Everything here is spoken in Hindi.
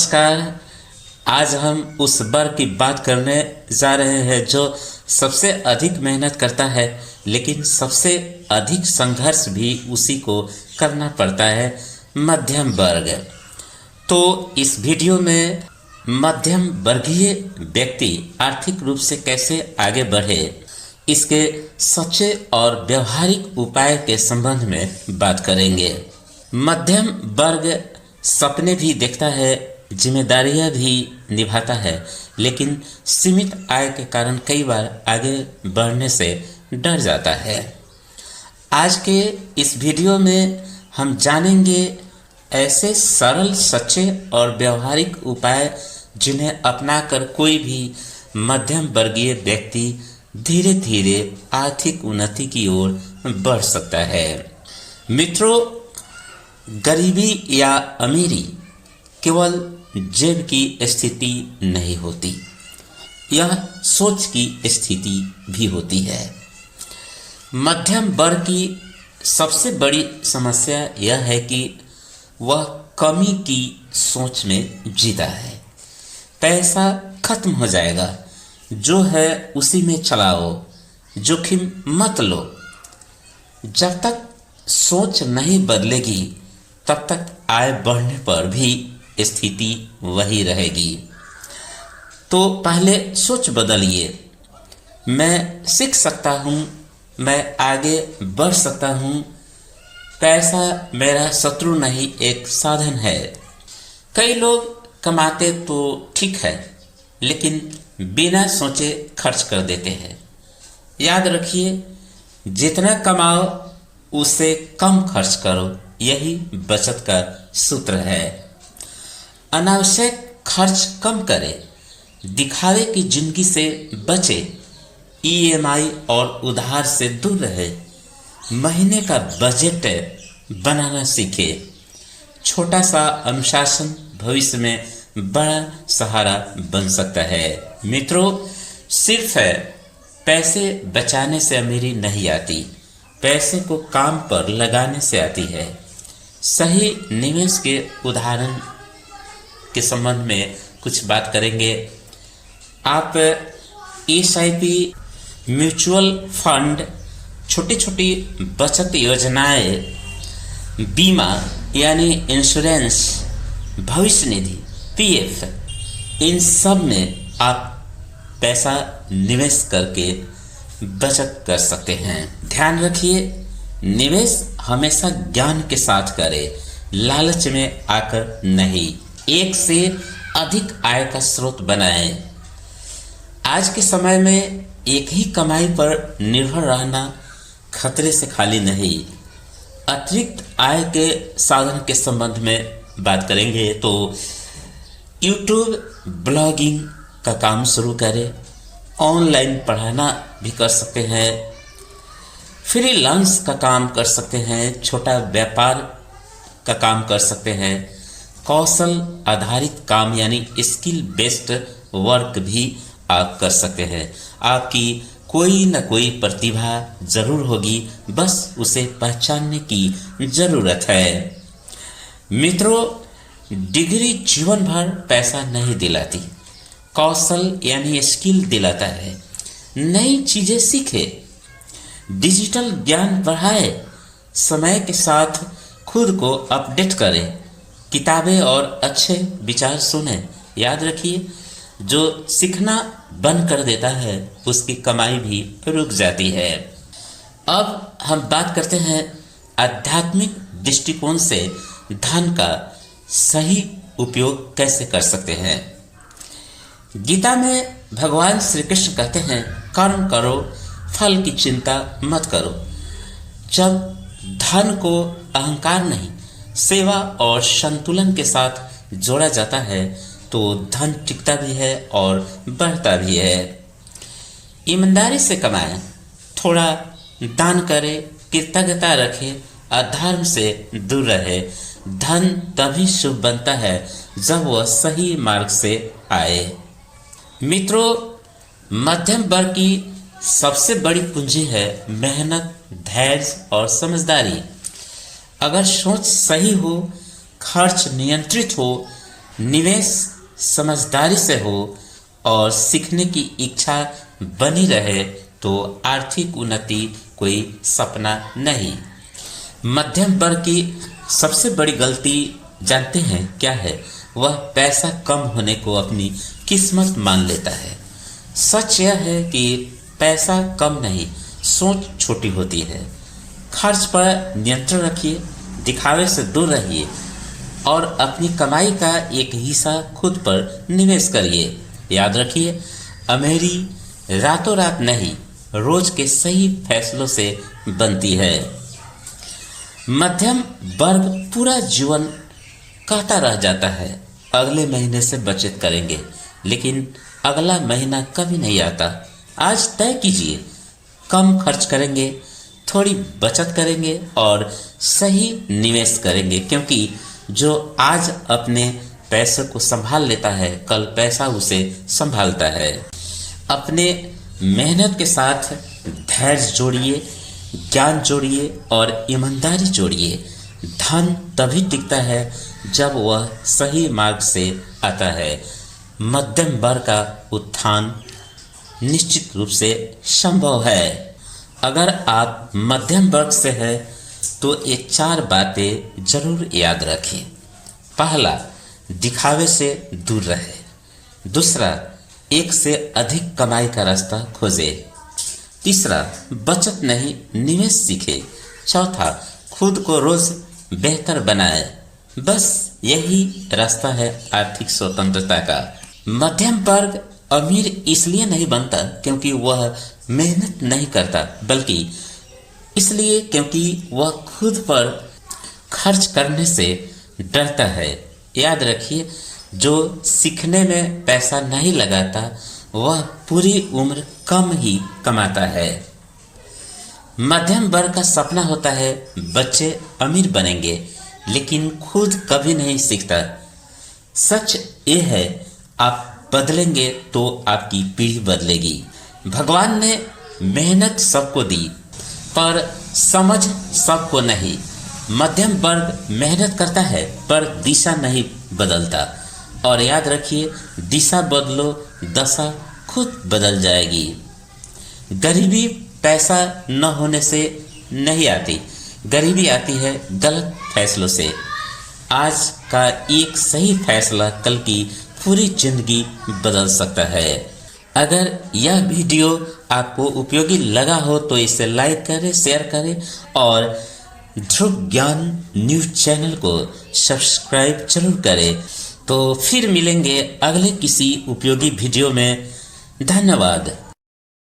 नमस्कार। आज हम उस वर्ग की बात करने जा रहे हैं जो सबसे अधिक मेहनत करता है, लेकिन सबसे अधिक संघर्ष भी उसी को करना पड़ता है, मध्यम वर्ग। तो इस वीडियो में मध्यम वर्गीय व्यक्ति आर्थिक रूप से कैसे आगे बढ़े, इसके सच्चे और व्यवहारिक उपाय के संबंध में बात करेंगे। मध्यम वर्ग सपने भी देखता है, जिम्मेदारियां भी निभाता है, लेकिन सीमित आय के कारण कई बार आगे बढ़ने से डर जाता है। आज के इस वीडियो में हम जानेंगे ऐसे सरल, सच्चे और व्यवहारिक उपाय जिन्हें अपनाकर कोई भी मध्यम वर्गीय व्यक्ति धीरे धीरे आर्थिक उन्नति की ओर बढ़ सकता है। मित्रों, गरीबी या अमीरी केवल जेब की स्थिति नहीं होती, यह सोच की स्थिति भी होती है। मध्यम वर्ग की सबसे बड़ी समस्या यह है कि वह कमी की सोच में जीता है। पैसा खत्म हो जाएगा, जो है उसी में चलाओ, जोखिम मत लो। जब तक सोच नहीं बदलेगी तब तक आय बढ़ने पर भी स्थिति वही रहेगी। तो पहले सोच बदलिए। मैं सीख सकता हूँ, मैं आगे बढ़ सकता हूँ। पैसा मेरा शत्रु नहीं, एक साधन है। कई लोग कमाते तो ठीक है, लेकिन बिना सोचे खर्च कर देते हैं। याद रखिए, जितना कमाओ उससे कम खर्च करो, यही बचत का सूत्र है। अनावश्यक खर्च कम करें, दिखावे की जिंदगी से बचे, ईएमआई और उधार से दूर रहे, महीने का बजट बनाना सीखे। छोटा सा अनुशासन भविष्य में बड़ा सहारा बन सकता है। मित्रों, सिर्फ पैसे बचाने से अमीरी नहीं आती, पैसे को काम पर लगाने से आती है। सही निवेश के उदाहरण के संबंध में कुछ बात करेंगे। आप एसआईपी, म्यूचुअल फंड, छोटी छोटी बचत योजनाएं, बीमा यानी इंश्योरेंस, भविष्य निधि, पीएफ, इन सब में आप पैसा निवेश करके बचत कर सकते हैं। ध्यान रखिए, निवेश हमेशा ज्ञान के साथ करें, लालच में आकर नहीं। एक से अधिक आय का स्रोत बनाएं। आज के समय में एक ही कमाई पर निर्भर रहना खतरे से खाली नहीं। अतिरिक्त आय के साधन के संबंध में बात करेंगे तो यूट्यूब ब्लॉगिंग का काम शुरू करें, ऑनलाइन पढ़ाना भी कर सकते हैं, फ्रीलांस का काम कर सकते हैं, छोटा व्यापार का काम कर सकते हैं, कौशल आधारित काम यानी स्किल बेस्ड वर्क भी आप कर सकते हैं। आपकी कोई न कोई प्रतिभा जरूर होगी, बस उसे पहचानने की जरूरत है। मित्रों, डिग्री जीवन भर पैसा नहीं दिलाती, कौशल यानी स्किल दिलाता है। नई चीजें सीखे, डिजिटल ज्ञान बढ़ाए, समय के साथ खुद को अपडेट करें, किताबें और अच्छे विचार सुने। याद रखिए, जो सीखना बंद कर देता है उसकी कमाई भी रुक जाती है। अब हम बात करते हैं आध्यात्मिक दृष्टिकोण से धन का सही उपयोग कैसे कर सकते हैं। गीता में भगवान श्री कृष्ण कहते हैं, कर्म करो, फल की चिंता मत करो। जब धन को अहंकार नहीं, सेवा और संतुलन के साथ जोड़ा जाता है तो धन टिकता भी है और बढ़ता भी है। ईमानदारी से कमाएं, थोड़ा दान करें, कृतज्ञता रखें, अधर्म से दूर रहे। धन तभी शुभ बनता है जब वह सही मार्ग से आए। मित्रों, मध्यम वर्ग की सबसे बड़ी पूंजी है मेहनत, धैर्य और समझदारी। अगर सोच सही हो, खर्च नियंत्रित हो, निवेश समझदारी से हो और सीखने की इच्छा बनी रहे तो आर्थिक उन्नति कोई सपना नहीं। मध्यम वर्ग की सबसे बड़ी गलती जानते हैं क्या है? वह पैसा कम होने को अपनी किस्मत मान लेता है। सच यह है कि पैसा कम नहीं, सोच छोटी होती है। खर्च पर नियंत्रण रखिए, दिखावे से दूर रहिए और अपनी कमाई का एक हिस्सा खुद पर निवेश करिए। याद रखिए, अमीरी रातों रात नहीं, रोज के सही फैसलों से बनती है। मध्यम वर्ग पूरा जीवन कहता रह जाता है, अगले महीने से बचत करेंगे, लेकिन अगला महीना कभी नहीं आता। आज तय कीजिए, कम खर्च करेंगे, थोड़ी बचत करेंगे और सही निवेश करेंगे, क्योंकि जो आज अपने पैसे को संभाल लेता है, कल पैसा उसे संभालता है। अपने मेहनत के साथ धैर्य जोड़िए, ज्ञान जोड़िए और ईमानदारी जोड़िए। धन तभी टिकता है जब वह सही मार्ग से आता है। मध्यम वर्ग का उत्थान निश्चित रूप से संभव है। अगर आप मध्यम वर्ग से हैं तो ये 4 बातें जरूर याद रखें। पहला, दिखावे से दूर रहे। दूसरा, एक से अधिक कमाई का रास्ता खोजे। तीसरा, बचत नहीं निवेश सीखे। चौथा, खुद को रोज बेहतर बनाए। बस यही रास्ता है आर्थिक स्वतंत्रता का। मध्यम वर्ग अमीर इसलिए नहीं बनता क्योंकि वह मेहनत नहीं करता, बल्कि इसलिए क्योंकि वह खुद पर खर्च करने से डरता है। याद रखिए, जो सीखने में पैसा नहीं लगाता वह पूरी उम्र कम ही कमाता है। मध्यम वर्ग का सपना होता है बच्चे अमीर बनेंगे, लेकिन खुद कभी नहीं सीखता। सच ये है, आप बदलेंगे तो आपकी पीढ़ी बदलेगी। भगवान ने मेहनत सबको दी, पर समझ सबको नहीं। मध्यम वर्ग मेहनत करता है पर दिशा नहीं बदलता। और याद रखिए, दिशा बदलो, दशा खुद बदल जाएगी। गरीबी पैसा न होने से नहीं आती, गरीबी आती है गलत फैसलों से। आज का एक सही फैसला कल की पूरी जिंदगी बदल सकता है। अगर यह वीडियो आपको उपयोगी लगा हो तो इसे लाइक करें, शेयर करें और ध्रुव ज्ञान न्यूज चैनल को सब्सक्राइब जरूर करें। तो फिर मिलेंगे अगले किसी उपयोगी वीडियो में। धन्यवाद।